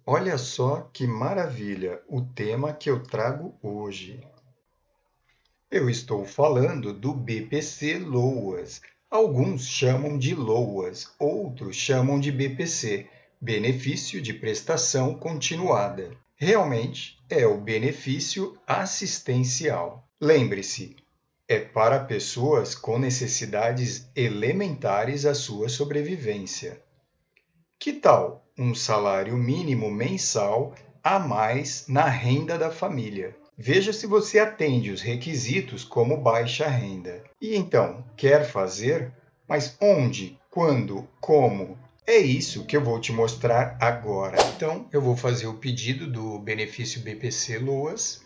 Olha só que maravilha o tema que eu trago hoje. Eu estou falando do BPC Loas. Alguns chamam de LOAS, outros chamam de BPC, Benefício de Prestação Continuada. Realmente é o benefício assistencial. Lembre-se, é para pessoas com necessidades elementares à sua sobrevivência. Que tal um salário mínimo mensal a mais na renda da família? Veja se você atende os requisitos como baixa renda. E então, quer fazer? Mas onde, quando, como? É isso que eu vou te mostrar agora. Então, eu vou fazer o pedido do benefício BPC Loas.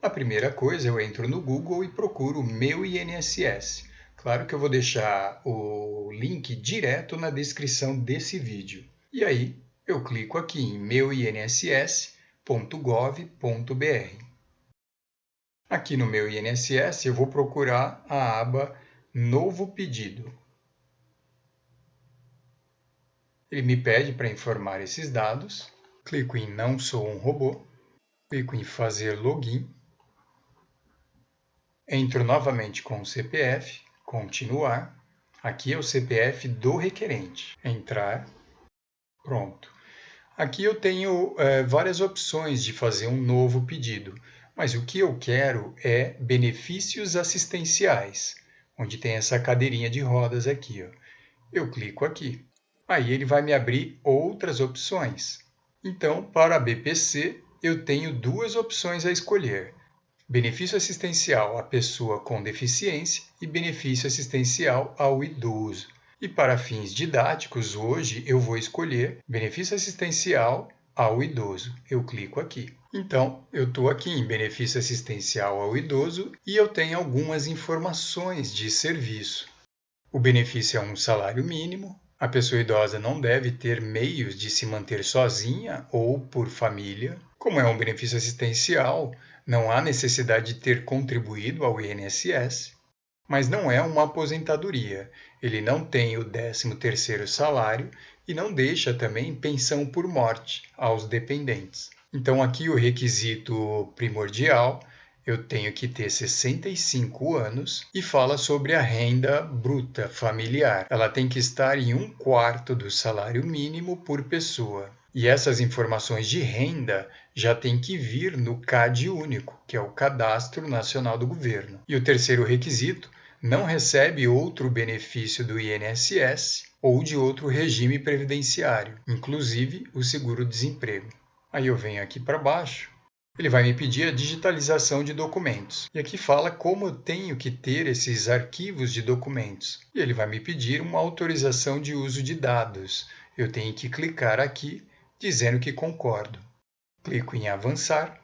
A primeira coisa, eu entro no Google e procuro meu INSS. Claro que eu vou deixar o link direto na descrição desse vídeo. E aí, eu clico aqui em meuinss.gov.br. Aqui no meu INSS, eu vou procurar a aba Novo Pedido. Ele me pede para informar esses dados. Clico em Não sou um robô. Clico em Fazer login. Entro novamente com o CPF, continuar. Aqui é o CPF do requerente. Entrar. Pronto. Aqui eu tenho várias opções de fazer um novo pedido, mas o que eu quero é benefícios assistenciais, onde tem essa cadeirinha de rodas aqui. Ó. Eu clico aqui. Aí ele vai me abrir outras opções. Então, para a BPC, eu tenho duas opções a escolher. Benefício assistencial à pessoa com deficiência e benefício assistencial ao idoso. E para fins didáticos, hoje eu vou escolher benefício assistencial ao idoso. Eu clico aqui. Então, eu estou aqui em benefício assistencial ao idoso e eu tenho algumas informações de serviço. O benefício é um salário mínimo. A pessoa idosa não deve ter meios de se manter sozinha ou por família. Como é um benefício assistencial, não há necessidade de ter contribuído ao INSS. Mas não é uma aposentadoria. Ele não tem o 13º salário e não deixa também pensão por morte aos dependentes. Então aqui o requisito primordial, eu tenho que ter 65 anos e fala sobre a renda bruta familiar. Ela tem que estar em 1/4 do salário mínimo por pessoa. E essas informações de renda já tem que vir no CAD único, que é o Cadastro Nacional do Governo. E o terceiro requisito, não recebe outro benefício do INSS ou de outro regime previdenciário, inclusive o seguro-desemprego. Aí eu venho aqui para baixo, ele vai me pedir a digitalização de documentos. E aqui fala como eu tenho que ter esses arquivos de documentos. E ele vai me pedir uma autorização de uso de dados. Eu tenho que clicar aqui dizendo que concordo. Clico em avançar.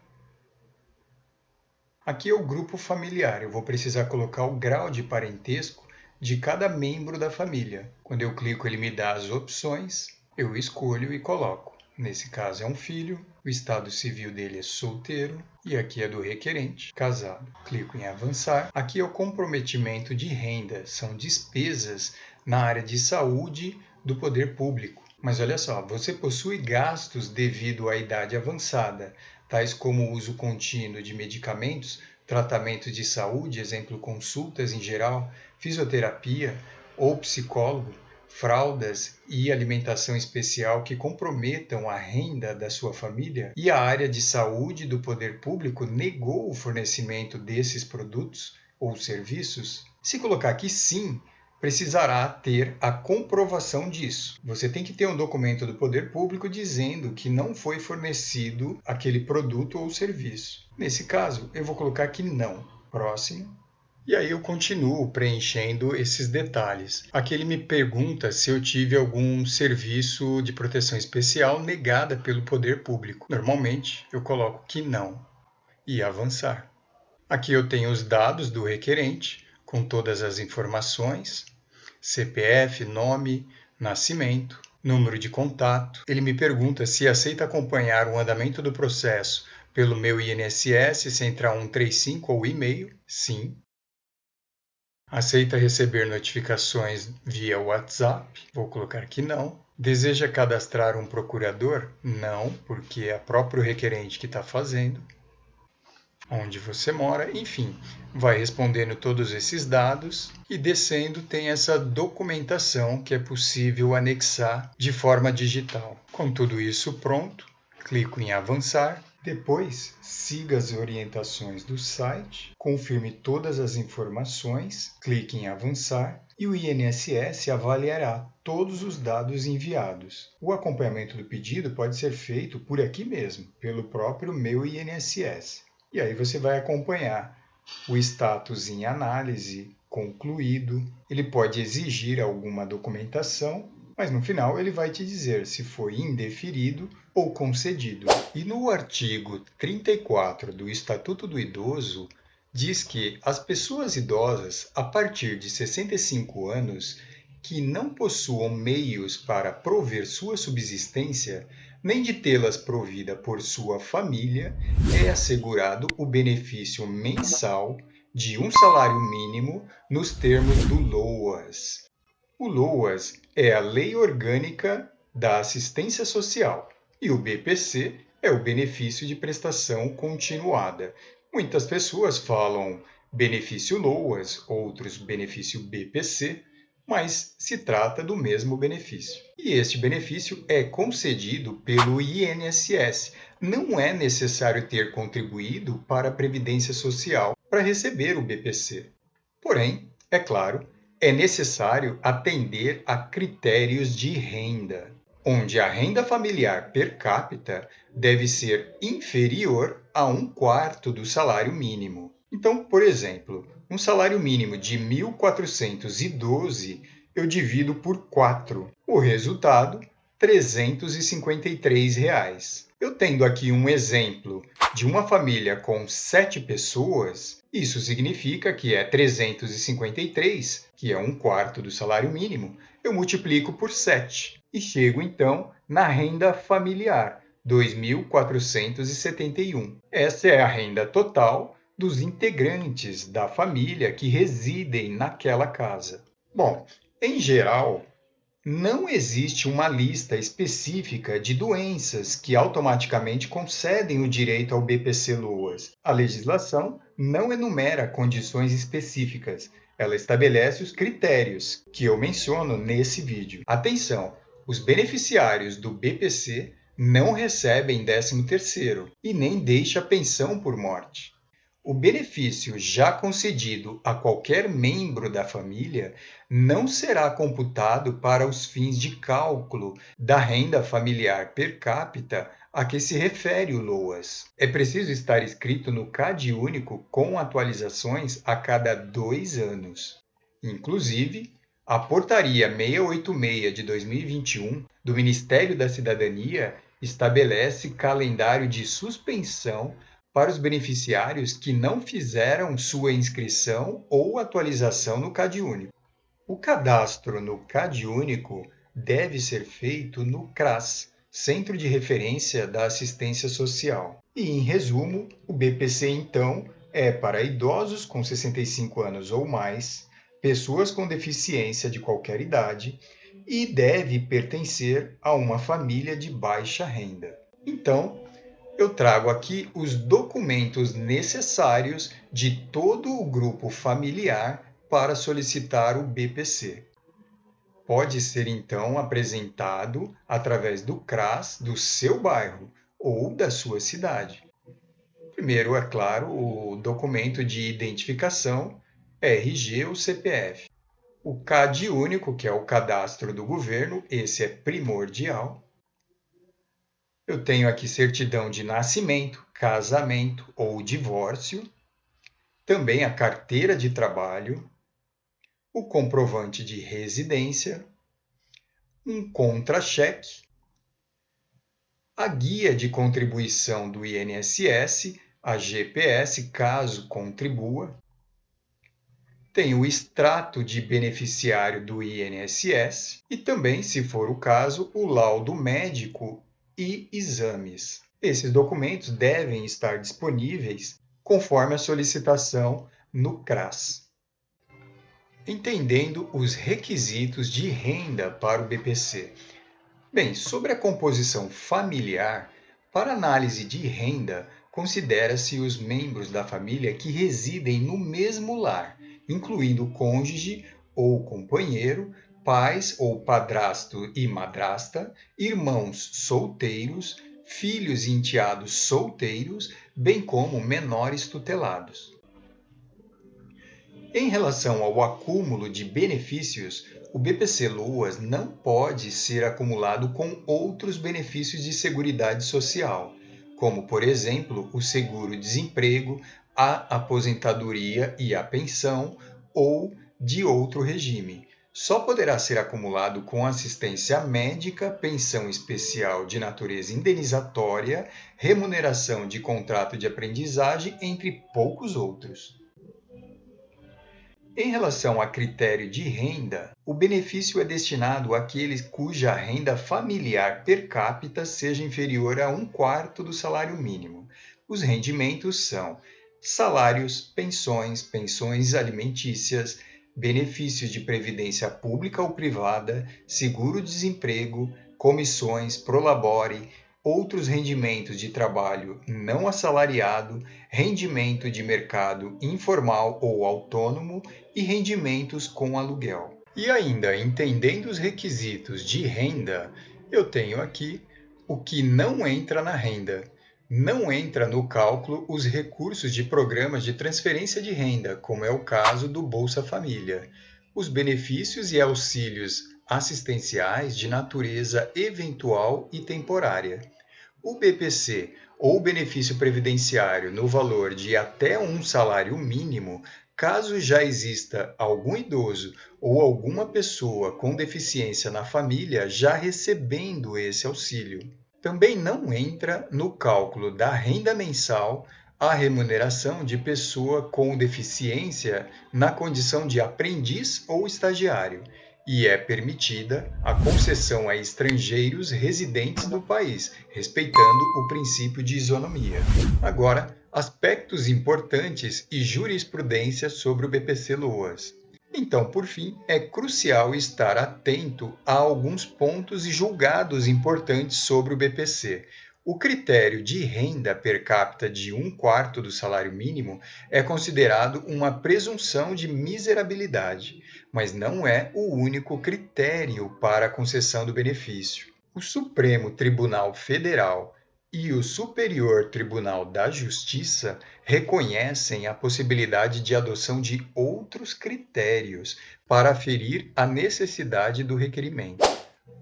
Aqui é o grupo familiar. Eu vou precisar colocar o grau de parentesco de cada membro da família. Quando eu clico, ele me dá as opções. Eu escolho e coloco. Nesse caso é um filho, o estado civil dele é solteiro e aqui é do requerente, casado. Clico em avançar. Aqui é o comprometimento de renda, são despesas na área de saúde do poder público. Mas olha só, você possui gastos devido à idade avançada, tais como o uso contínuo de medicamentos, tratamento de saúde, exemplo, consultas em geral, fisioterapia ou psicólogo, fraldas e alimentação especial que comprometam a renda da sua família e a área de saúde do poder público negou o fornecimento desses produtos ou serviços? Se colocar aqui sim, precisará ter a comprovação disso. Você tem que ter um documento do poder público dizendo que não foi fornecido aquele produto ou serviço. Nesse caso, eu vou colocar que não. Próximo. E aí eu continuo preenchendo esses detalhes. Aqui ele me pergunta se eu tive algum serviço de proteção especial negada pelo poder público. Normalmente eu coloco que não e avançar. Aqui eu tenho os dados do requerente com todas as informações, CPF, nome, nascimento, número de contato. Ele me pergunta se aceita acompanhar o andamento do processo pelo meu INSS Central 135 ou e-mail. Sim. Aceita receber notificações via WhatsApp? Vou colocar que não. Deseja cadastrar um procurador? Não, porque é o próprio requerente que está fazendo. Onde você mora, enfim, vai respondendo todos esses dados e descendo tem essa documentação que é possível anexar de forma digital. Com tudo isso pronto, clico em avançar. Depois, siga as orientações do site, confirme todas as informações, clique em avançar e o INSS avaliará todos os dados enviados. O acompanhamento do pedido pode ser feito por aqui mesmo, pelo próprio Meu INSS. E aí você vai acompanhar o status em análise, concluído. Ele pode exigir alguma documentação, mas no final ele vai te dizer se foi indeferido ou concedido. E no artigo 34 do Estatuto do Idoso, diz que as pessoas idosas a partir de 65 anos que não possuam meios para prover sua subsistência, nem de tê-las provida por sua família, é assegurado o benefício mensal de um salário mínimo nos termos do LOAS. O LOAS é a Lei Orgânica da Assistência Social e o BPC é o Benefício de Prestação Continuada. Muitas pessoas falam benefício LOAS, outros benefício BPC, mas se trata do mesmo benefício. E este benefício é concedido pelo INSS. Não é necessário ter contribuído para a Previdência Social para receber o BPC. Porém, é claro, é necessário atender a critérios de renda, onde a renda familiar per capita deve ser inferior a 1/4 do salário mínimo. Então, por exemplo, um salário mínimo de 1.412 eu divido por 4. O resultado, R$ 353. Eu tendo aqui um exemplo de uma família com 7 pessoas, isso significa que é 353, que é 1/4 do salário mínimo, eu multiplico por 7 e chego então na renda familiar, 2.471. Essa é a renda total dos integrantes da família que residem naquela casa. Bom, em geral, não existe uma lista específica de doenças que automaticamente concedem o direito ao BPC-LOAS. A legislação não enumera condições específicas, ela estabelece os critérios que eu menciono nesse vídeo. Atenção, os beneficiários do BPC não recebem 13º e nem deixa pensão por morte. O benefício já concedido a qualquer membro da família não será computado para os fins de cálculo da renda familiar per capita a que se refere o LOAS. É preciso estar inscrito no CadÚnico com atualizações a cada 2 anos. Inclusive, a Portaria 686 de 2021 do Ministério da Cidadania estabelece calendário de suspensão para os beneficiários que não fizeram sua inscrição ou atualização no CadÚnico. O cadastro no CadÚnico deve ser feito no CRAS, Centro de Referência da Assistência Social. E, em resumo, o BPC, então, é para idosos com 65 anos ou mais, pessoas com deficiência de qualquer idade e deve pertencer a uma família de baixa renda. Então, eu trago aqui os documentos necessários de todo o grupo familiar para solicitar o BPC. Pode ser, então, apresentado através do CRAS do seu bairro ou da sua cidade. Primeiro, é claro, o documento de identificação, RG ou CPF. O CadÚnico, que é o cadastro do governo, esse é primordial. Eu tenho aqui certidão de nascimento, casamento ou divórcio, também a carteira de trabalho, o comprovante de residência, um contra-cheque, a guia de contribuição do INSS, a GPS, caso contribua, tem o extrato de beneficiário do INSS e também, se for o caso, o laudo médico e exames. Esses documentos devem estar disponíveis conforme a solicitação no CRAS. Entendendo os requisitos de renda para o BPC. Bem, sobre a composição familiar, para análise de renda, considera-se os membros da família que residem no mesmo lar, incluindo cônjuge ou companheiro, pais ou padrasto e madrasta, irmãos solteiros, filhos e enteados solteiros, bem como menores tutelados. Em relação ao acúmulo de benefícios, o BPC-Loas não pode ser acumulado com outros benefícios de seguridade social, como, por exemplo, o seguro-desemprego, a aposentadoria e a pensão, ou de outro regime. Só poderá ser acumulado com assistência médica, pensão especial de natureza indenizatória, remuneração de contrato de aprendizagem, entre poucos outros. Em relação a critério de renda, o benefício é destinado àqueles cuja renda familiar per capita seja inferior a 1/4 do salário mínimo. Os rendimentos são salários, pensões, pensões alimentícias, benefícios de previdência pública ou privada, seguro-desemprego, comissões, prolabore, outros rendimentos de trabalho não assalariado, rendimento de mercado informal ou autônomo e rendimentos com aluguel. E ainda, entendendo os requisitos de renda, eu tenho aqui o que não entra na renda. Não entra no cálculo os recursos de programas de transferência de renda, como é o caso do Bolsa Família, os benefícios e auxílios assistenciais de natureza eventual e temporária. O BPC ou benefício previdenciário no valor de até um salário mínimo, caso já exista algum idoso ou alguma pessoa com deficiência na família já recebendo esse auxílio. Também não entra no cálculo da renda mensal a remuneração de pessoa com deficiência na condição de aprendiz ou estagiário, e é permitida a concessão a estrangeiros residentes do país, respeitando o princípio de isonomia. Agora, aspectos importantes e jurisprudência sobre o BPC-Loas. Então, por fim, é crucial estar atento a alguns pontos e julgados importantes sobre o BPC. O critério de renda per capita de 1/4 do salário mínimo é considerado uma presunção de miserabilidade, mas não é o único critério para a concessão do benefício. O Supremo Tribunal Federal e o Superior Tribunal da Justiça reconhecem a possibilidade de adoção de outros critérios para aferir a necessidade do requerimento.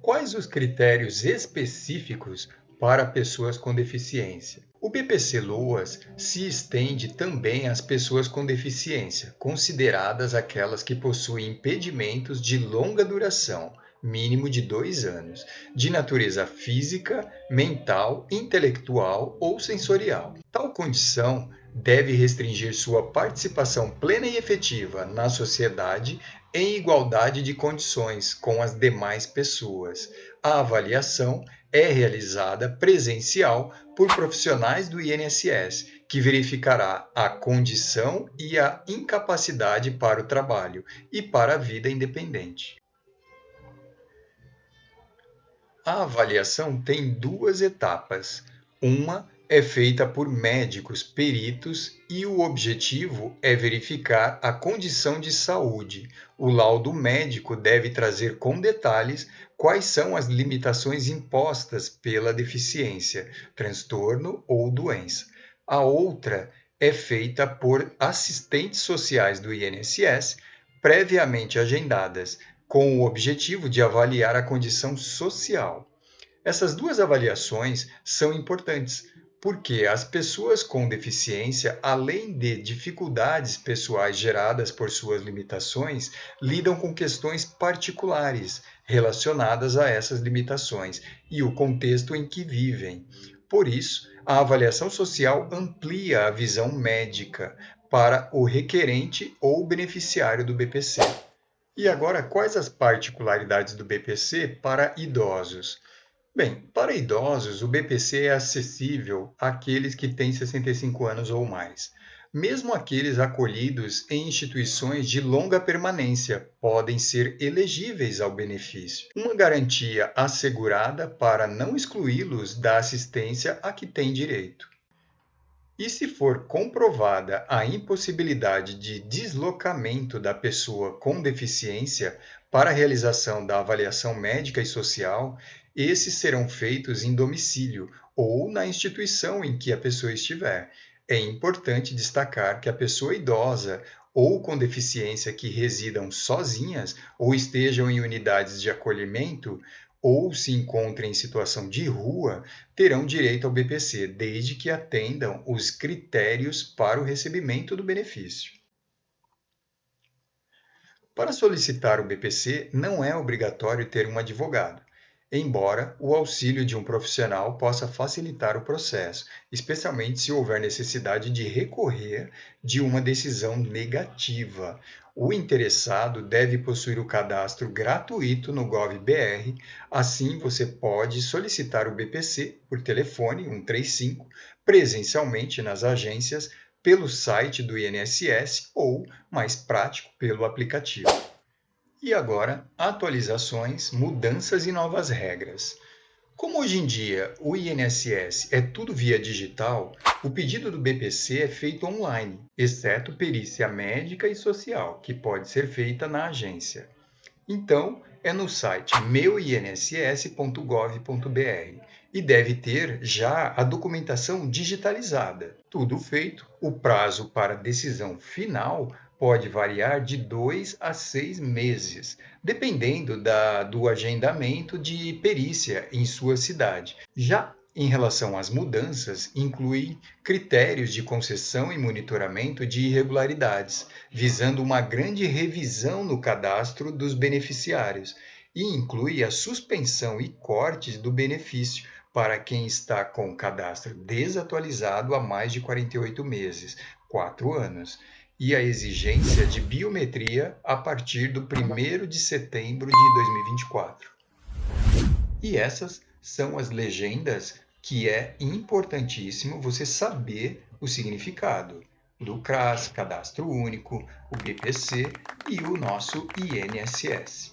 Quais os critérios específicos para pessoas com deficiência? O BPC-Loas se estende também às pessoas com deficiência, consideradas aquelas que possuem impedimentos de longa duração, mínimo de 2 anos, de natureza física, mental, intelectual ou sensorial. Tal condição deve restringir sua participação plena e efetiva na sociedade em igualdade de condições com as demais pessoas. A avaliação é realizada presencial por profissionais do INSS, que verificará a condição e a incapacidade para o trabalho e para a vida independente. A avaliação tem 2 etapas. Uma é feita por médicos peritos e o objetivo é verificar a condição de saúde. O laudo médico deve trazer com detalhes quais são as limitações impostas pela deficiência, transtorno ou doença. A outra é feita por assistentes sociais do INSS, previamente agendadas, com o objetivo de avaliar a condição social. Essas 2 avaliações são importantes, porque as pessoas com deficiência, além de dificuldades pessoais geradas por suas limitações, lidam com questões particulares relacionadas a essas limitações e o contexto em que vivem. Por isso, a avaliação social amplia a visão médica para o requerente ou beneficiário do BPC. E agora, quais as particularidades do BPC para idosos? Bem, para idosos, o BPC é acessível àqueles que têm 65 anos ou mais. Mesmo aqueles acolhidos em instituições de longa permanência podem ser elegíveis ao benefício, uma garantia assegurada para não excluí-los da assistência a que têm direito. E se for comprovada a impossibilidade de deslocamento da pessoa com deficiência para a realização da avaliação médica e social, esses serão feitos em domicílio ou na instituição em que a pessoa estiver. É importante destacar que a pessoa idosa ou com deficiência que residam sozinhas ou estejam em unidades de acolhimento ou se encontrem em situação de rua, terão direito ao BPC, desde que atendam os critérios para o recebimento do benefício. Para solicitar o BPC, não é obrigatório ter um advogado, embora o auxílio de um profissional possa facilitar o processo, especialmente se houver necessidade de recorrer de uma decisão negativa. O interessado deve possuir o cadastro gratuito no Gov.br, assim você pode solicitar o BPC por telefone 135, presencialmente nas agências, pelo site do INSS ou, mais prático, pelo aplicativo. E agora, atualizações, mudanças e novas regras. Como hoje em dia o INSS é tudo via digital, o pedido do BPC é feito online, exceto perícia médica e social, que pode ser feita na agência. Então, é no site meuinss.gov.br e deve ter já a documentação digitalizada. Tudo feito, o prazo para decisão final pode variar de 2 a 6 meses, dependendo do agendamento de perícia em sua cidade. Já em relação às mudanças, inclui critérios de concessão e monitoramento de irregularidades, visando uma grande revisão no cadastro dos beneficiários, e inclui a suspensão e cortes do benefício para quem está com o cadastro desatualizado há mais de 48 meses, 4 anos, e a exigência de biometria a partir do 1º de setembro de 2024. E essas são as legendas que é importantíssimo você saber o significado do CRAS, Cadastro Único, o BPC e o nosso INSS.